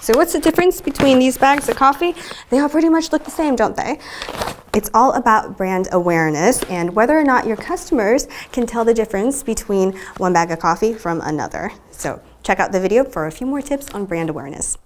So what's the difference between these bags of coffee? They all pretty much look the same, don't they? It's all about brand awareness and whether or not your customers can tell the difference between one bag of coffee from another. So check out the video for a few more tips on brand awareness.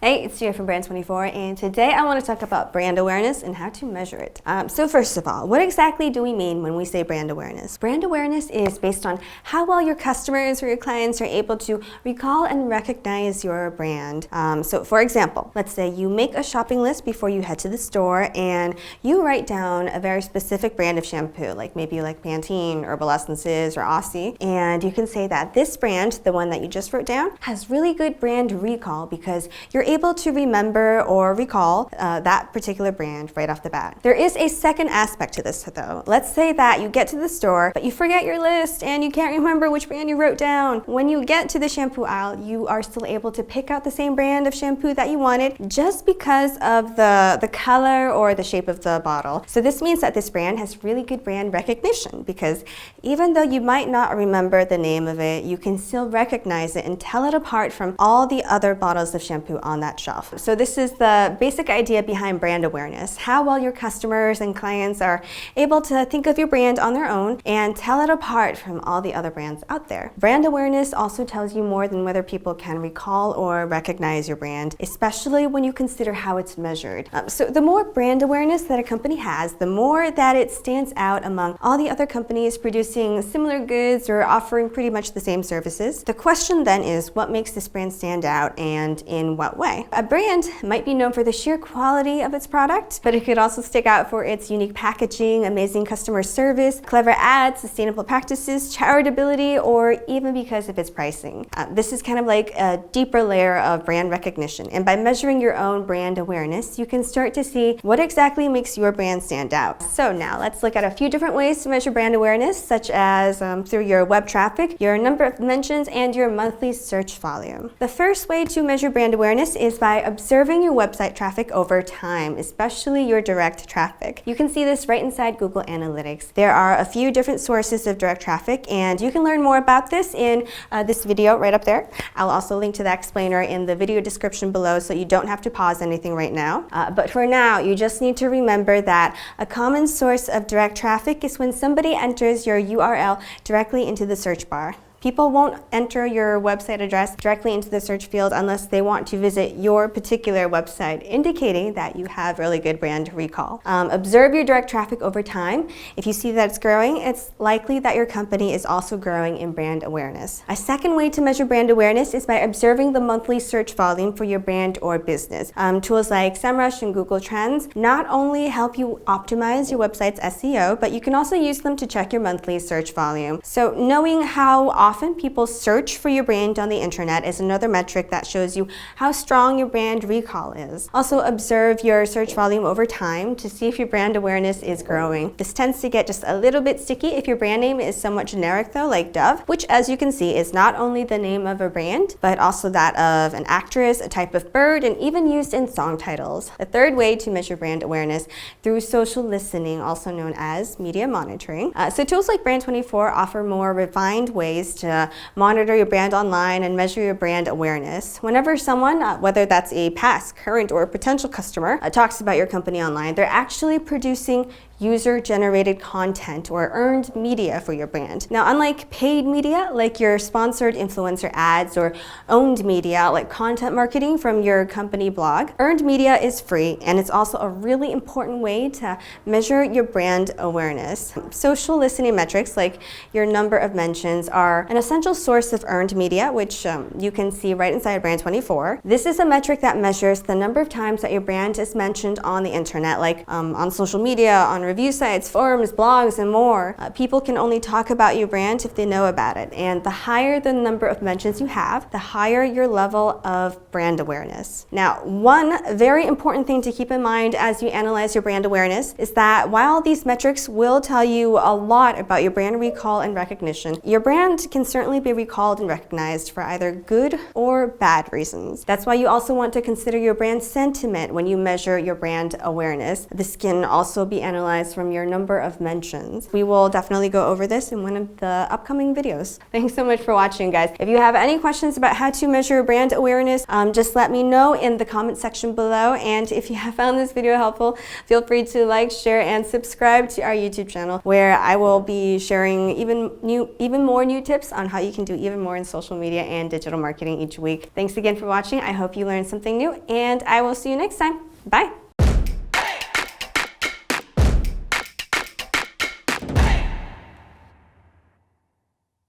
Hey, it's Chia from Brand24, and today I want to talk about brand awareness and how to measure it. So first of all, what exactly do we mean when we say brand awareness? Brand awareness is based on how well your customers or your clients are able to recall and recognize your brand. So for example, let's say you make a shopping list before you head to the store and you write down a very specific brand of shampoo, like maybe you like Pantene, Herbal Essences, or Aussie, and you can say that this brand, the one that you just wrote down, has really good brand recall because you're able to remember or recall that particular brand right off the bat. There is a second aspect to this though. Let's say that you get to the store, but you forget your list and you can't remember which brand you wrote down. When you get to the shampoo aisle, you are still able to pick out the same brand of shampoo that you wanted just because of the color or the shape of the bottle. So this means that this brand has really good brand recognition because even though you might not remember the name of it, you can still recognize it and tell it apart from all the other bottles of shampoo on that shelf. So this is the basic idea behind brand awareness, how well your customers and clients are able to think of your brand on their own and tell it apart from all the other brands out there. Brand awareness also tells you more than whether people can recall or recognize your brand, especially when you consider how it's measured. So the more brand awareness that a company has, the more that it stands out among all the other companies producing similar goods or offering pretty much the same services. The question then is, what makes this brand stand out and in what way? A brand might be known for the sheer quality of its product, but it could also stick out for its unique packaging, amazing customer service, clever ads, sustainable practices, charitability, or even because of its pricing. This is kind of like a deeper layer of brand recognition, and by measuring your own brand awareness, you can start to see what exactly makes your brand stand out. So now let's look at a few different ways to measure brand awareness, such as through your web traffic, your number of mentions, and your monthly search volume. The first way to measure brand awareness is by observing your website traffic over time, especially your direct traffic. You can see this right inside Google Analytics. There are a few different sources of direct traffic, and you can learn more about this in this video right up there. I'll also link to the explainer in the video description below so you don't have to pause anything right now. But for now, you just need to remember that a common source of direct traffic is when somebody enters your URL directly into the search bar. People won't enter your website address directly into the search field unless they want to visit your particular website, indicating that you have really good brand recall. Observe your direct traffic over time. If you see that it's growing, it's likely that your company is also growing in brand awareness. A second way to measure brand awareness is by observing the monthly search volume for your brand or business. Tools like SEMrush and Google Trends not only help you optimize your website's SEO, but you can also use them to check your monthly search volume. So knowing how often people search for your brand on the internet is another metric that shows you how strong your brand recall is. Also observe your search volume over time to see if your brand awareness is growing. This tends to get just a little bit sticky if your brand name is somewhat generic though, like Dove, which as you can see is not only the name of a brand, but also that of an actress, a type of bird, and even used in song titles. The third way to measure brand awareness through social listening, also known as media monitoring. So tools like Brand24 offer more refined ways to monitor your brand online and measure your brand awareness. Whenever someone, whether that's a past, current, or potential customer, talks about your company online, they're actually producing user-generated content or earned media for your brand. Now, unlike paid media, like your sponsored influencer ads, or owned media, like content marketing from your company blog, earned media is free, and it's also a really important way to measure your brand awareness. Social listening metrics, like your number of mentions, are an essential source of earned media, which you can see right inside Brand24. This is a metric that measures the number of times that your brand is mentioned on the internet, like on social media, on review sites, forums, blogs, and more. People can only talk about your brand if they know about it, and the higher the number of mentions you have, the higher your level of brand awareness. Now, one very important thing to keep in mind as you analyze your brand awareness is that while these metrics will tell you a lot about your brand recall and recognition, your brand can certainly be recalled and recognized for either good or bad reasons. That's why you also want to consider your brand sentiment when you measure your brand awareness. This can also be analyzed analyzed from your number of mentions. We will definitely go over this in one of the upcoming videos. Thanks so much for watching, guys. If you have any questions about how to measure brand awareness, just let me know in the comment section below. And if you have found this video helpful, feel free to like, share, and subscribe to our YouTube channel, where I will be sharing even more new tips on how you can do even more in social media and digital marketing each week. Thanks again for watching. I hope you learned something new, and I will see you next time. Bye.